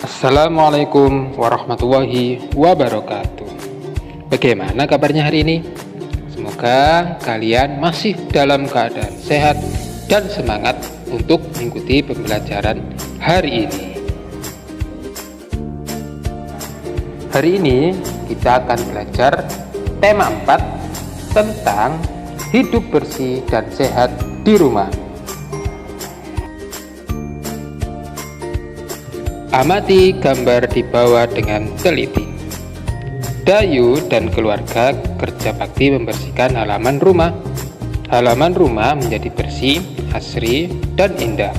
Assalamualaikum warahmatullahi wabarakatuh. Bagaimana kabarnya hari ini? Semoga kalian masih dalam keadaan sehat dan semangat untuk mengikuti pembelajaran hari ini. Hari ini kita akan belajar tema 4 tentang hidup bersih dan sehat di rumah. Amati gambar di bawah dengan teliti. Dayu dan keluarga kerja bakti membersihkan halaman rumah. Halaman rumah menjadi bersih, asri, dan indah.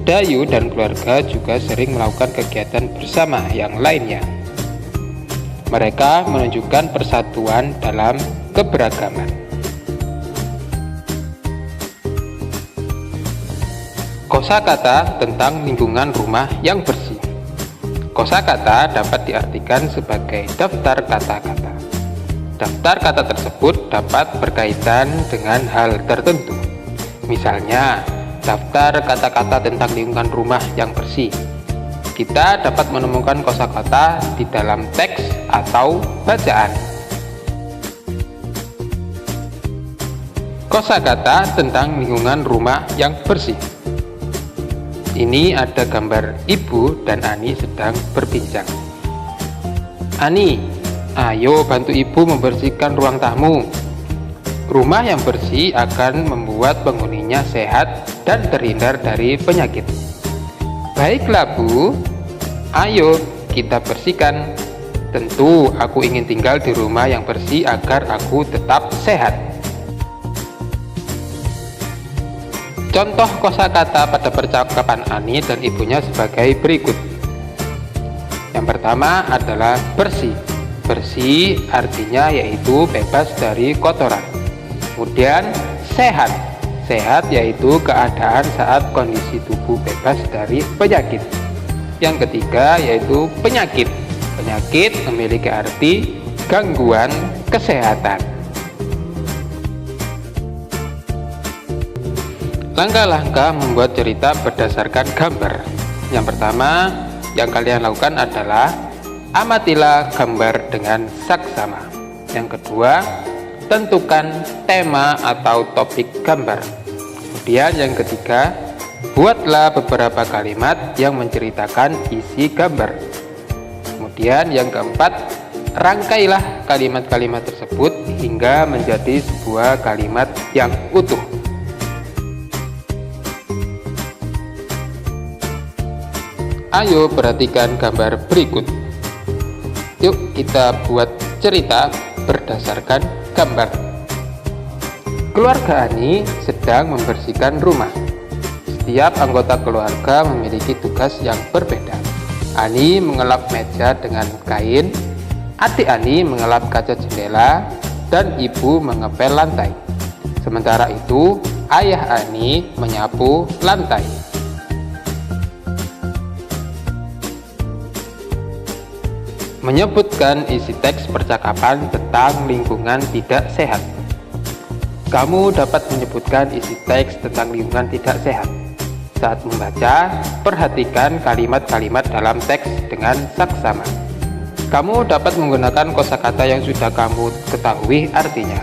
Dayu dan keluarga juga sering melakukan kegiatan bersama yang lainnya. Mereka menunjukkan persatuan dalam keberagaman. Kosakata tentang lingkungan rumah yang bersih. Kosakata dapat diartikan sebagai daftar kata-kata. Daftar kata tersebut dapat berkaitan dengan hal tertentu. Misalnya, daftar kata-kata tentang lingkungan rumah yang bersih. Kita dapat menemukan kosakata di dalam teks atau bacaan. Kosakata tentang lingkungan rumah yang bersih. Ini ada gambar Ibu dan Ani sedang berbincang. Ani, ayo bantu Ibu membersihkan ruang tamu. Rumah yang bersih akan membuat penghuninya sehat dan terhindar dari penyakit. Baiklah Bu, ayo kita bersihkan. Tentu aku ingin tinggal di rumah yang bersih agar aku tetap sehat. Contoh kosakata pada percakapan Ani dan ibunya sebagai berikut. Yang pertama adalah bersih. Bersih artinya yaitu bebas dari kotoran. Kemudian sehat. Sehat yaitu keadaan saat kondisi tubuh bebas dari penyakit. Yang ketiga yaitu penyakit. Penyakit memiliki arti gangguan kesehatan. Langkah-langkah membuat cerita berdasarkan gambar. Yang pertama yang kalian lakukan adalah amatilah gambar dengan saksama. Yang kedua, tentukan tema atau topik gambar. Kemudian yang ketiga, buatlah beberapa kalimat yang menceritakan isi gambar. Kemudian yang keempat, rangkailah kalimat-kalimat tersebut hingga menjadi sebuah kalimat yang utuh. Ayo perhatikan gambar berikut. Yuk kita buat cerita berdasarkan gambar. Keluarga Ani sedang membersihkan rumah. Setiap anggota keluarga memiliki tugas yang berbeda. Ani mengelap meja dengan kain, adik Ani mengelap kaca jendela, dan ibu mengepel lantai. Sementara itu, ayah Ani menyapu lantai. Menyebutkan isi teks percakapan tentang lingkungan tidak sehat. Kamu dapat menyebutkan isi teks tentang lingkungan tidak sehat. Saat membaca, perhatikan kalimat-kalimat dalam teks dengan saksama. Kamu dapat menggunakan kosakata yang sudah kamu ketahui artinya.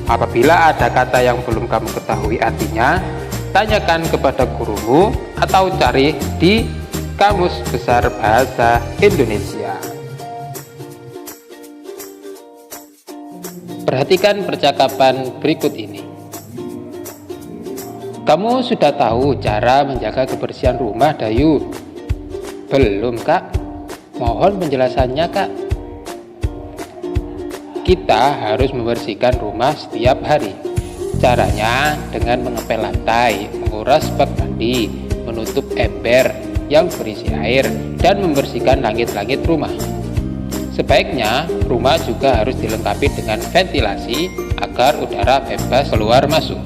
Apabila ada kata yang belum kamu ketahui artinya, tanyakan kepada gurumu atau cari di Kamus Besar Bahasa Indonesia. Perhatikan percakapan berikut ini. Kamu sudah tahu cara menjaga kebersihan rumah, Dayu? Belum, Kak. Mohon penjelasannya, Kak. Kita harus membersihkan rumah setiap hari. Caranya dengan mengepel lantai, menguras bak mandi, menutup ember yang berisi air, dan membersihkan langit-langit rumah. Sebaiknya rumah juga harus dilengkapi dengan ventilasi agar udara bebas keluar masuk.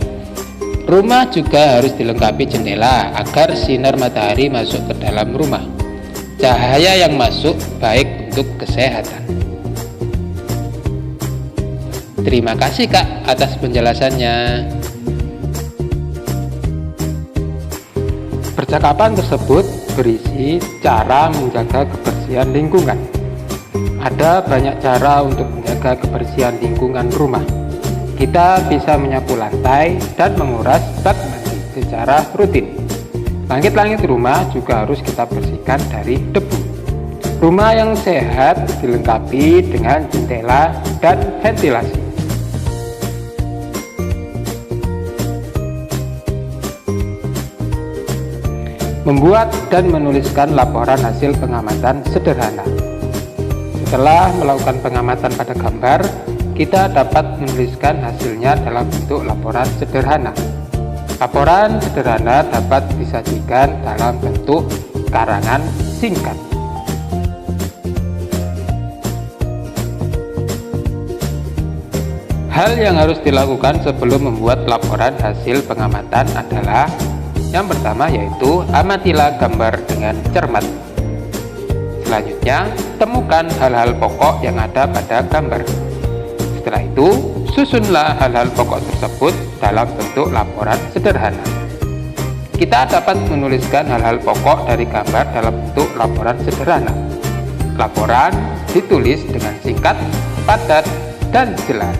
Rumah juga harus dilengkapi jendela agar sinar matahari masuk ke dalam rumah. Cahaya yang masuk baik untuk kesehatan. Terima kasih Kak atas penjelasannya. Percakapan tersebut berisi cara menjaga kebersihan lingkungan. Ada banyak cara untuk menjaga kebersihan lingkungan rumah. Kita bisa menyapu lantai dan menguras bak mandi secara rutin. Langit-langit rumah juga harus kita bersihkan dari debu. Rumah yang sehat dilengkapi dengan jendela dan ventilasi. Membuat dan menuliskan laporan hasil pengamatan sederhana. Setelah melakukan pengamatan pada gambar, kita dapat menuliskan hasilnya dalam bentuk laporan sederhana. Laporan sederhana dapat disajikan dalam bentuk karangan singkat. Hal yang harus dilakukan sebelum membuat laporan hasil pengamatan adalah yang pertama, yaitu amatilah gambar dengan cermat. Selanjutnya, temukan hal-hal pokok yang ada pada gambar. Setelah itu, susunlah hal-hal pokok tersebut dalam bentuk laporan sederhana. Kita dapat menuliskan hal-hal pokok dari gambar dalam bentuk laporan sederhana. Laporan ditulis dengan singkat, padat, dan jelas.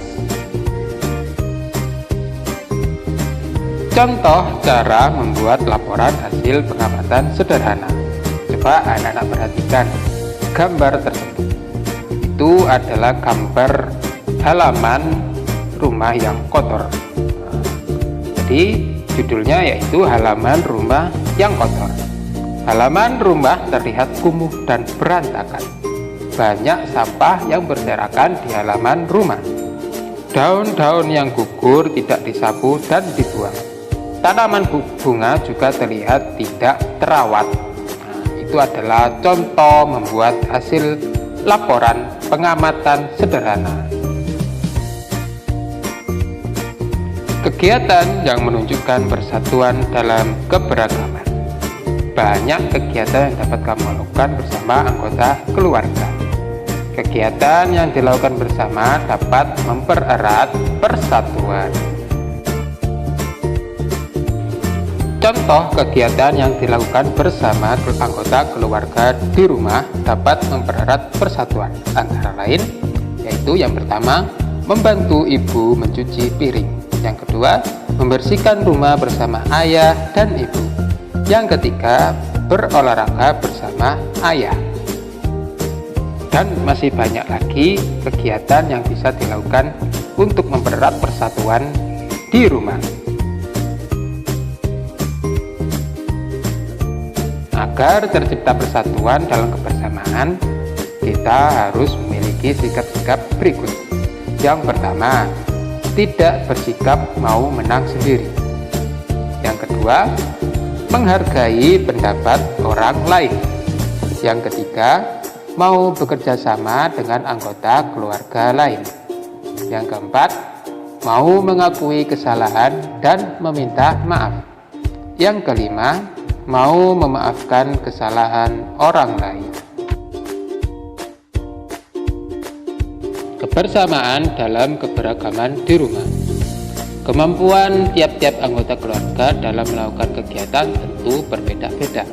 Contoh cara membuat laporan hasil pengamatan sederhana. Coba anak-anak perhatikan gambar tersebut. Itu adalah gambar halaman rumah yang kotor. Jadi judulnya yaitu halaman rumah yang kotor. Halaman rumah terlihat kumuh dan berantakan. Banyak sampah yang berserakan di halaman rumah. Daun-daun yang gugur tidak disapu dan dibuang. Tanaman bunga juga terlihat tidak terawat. Itu adalah contoh membuat hasil laporan pengamatan sederhana. Kegiatan yang menunjukkan persatuan dalam keberagaman. Banyak kegiatan yang dapat kamu lakukan bersama anggota keluarga. Kegiatan yang dilakukan bersama dapat mempererat persatuan. Contoh kegiatan yang dilakukan bersama anggota keluarga di rumah dapat mempererat persatuan, antara lain yaitu yang pertama, membantu ibu mencuci piring. Yang kedua, membersihkan rumah bersama ayah dan ibu. Yang ketiga, berolahraga bersama ayah. Dan masih banyak lagi kegiatan yang bisa dilakukan untuk mempererat persatuan di rumah. Agar tercipta persatuan dalam kebersamaan, kita harus memiliki sikap-sikap berikut. Yang pertama, tidak bersikap mau menang sendiri. Yang kedua, menghargai pendapat orang lain. Yang ketiga, mau bekerja sama dengan anggota keluarga lain. Yang keempat, mau mengakui kesalahan dan meminta maaf. Yang kelima, mau memaafkan kesalahan orang lain. Kebersamaan dalam keberagaman di rumah. Kemampuan tiap-tiap anggota keluarga dalam melakukan kegiatan tentu berbeda-beda.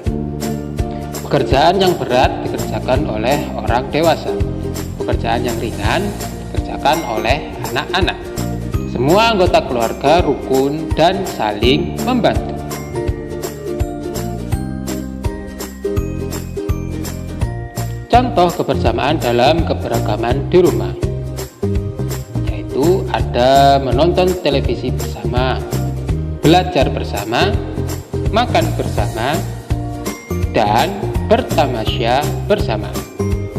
Pekerjaan yang berat dikerjakan oleh orang dewasa. Pekerjaan yang ringan dikerjakan oleh anak-anak. Semua anggota keluarga rukun dan saling membantu. Contoh kebersamaan dalam keberagaman di rumah, yaitu ada menonton televisi bersama, belajar bersama, makan bersama, dan bertamasya bersama.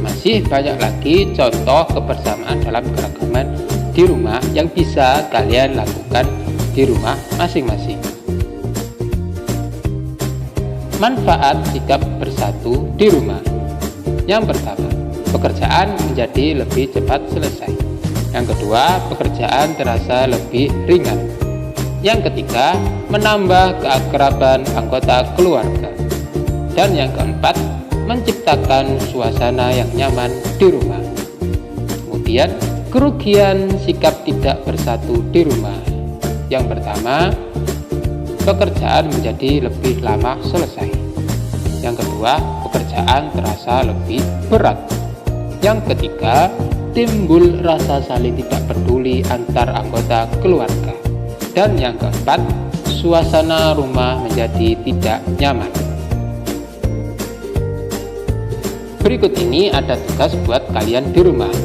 Masih banyak lagi contoh kebersamaan dalam keberagaman di rumah yang bisa kalian lakukan di rumah masing-masing. Manfaat sikap bersatu di rumah. Yang pertama, pekerjaan menjadi lebih cepat selesai. Yang kedua, pekerjaan terasa lebih ringan. Yang ketiga, menambah keakraban anggota keluarga. Dan yang keempat, menciptakan suasana yang nyaman di rumah. Kemudian, kerugian sikap tidak bersatu di rumah. Yang pertama, pekerjaan menjadi lebih lama selesai. Yang kedua, pekerjaan terasa lebih berat. Yang ketiga, timbul rasa saling tidak peduli antar anggota keluarga. Dan yang keempat, suasana rumah menjadi tidak nyaman. Berikut ini ada tugas buat kalian di rumah.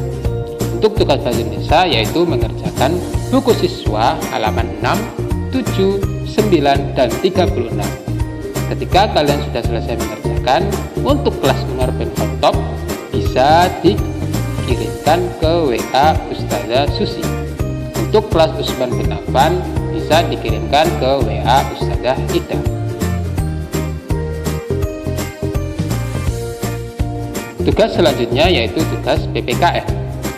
Untuk tugas bahasa Indonesia yaitu mengerjakan buku siswa halaman 6, 7, 9, dan 36. Ketika kalian sudah selesai mengerjakan, untuk kelas Unar bin Khattab bisa dikirimkan ke WA Ustazah Susi. Untuk kelas Usman bin Affan bisa dikirimkan ke WA Ustazah Ida. Tugas selanjutnya yaitu tugas PPKN,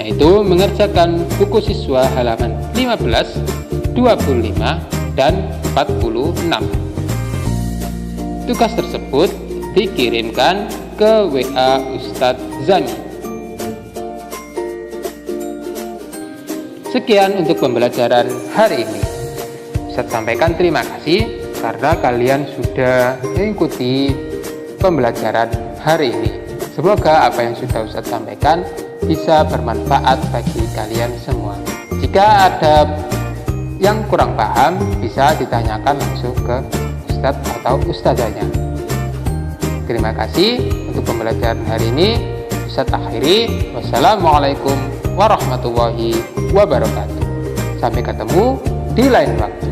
yaitu mengerjakan buku siswa halaman 15, 25, dan 46. Tugas tersebut dikirimkan ke WA Ustadz Zani. Sekian untuk pembelajaran hari ini. Ustadz sampaikan terima kasih karena kalian sudah mengikuti pembelajaran hari ini. Semoga apa yang sudah Ustadz sampaikan bisa bermanfaat bagi kalian semua. Jika ada yang kurang paham, bisa ditanyakan langsung ke Ustadz atau Ustazahnya. Terima kasih untuk pembelajaran hari ini. Ustadz akhiri. Wassalamualaikum warahmatullahi wabarakatuh. Sampai ketemu di lain waktu.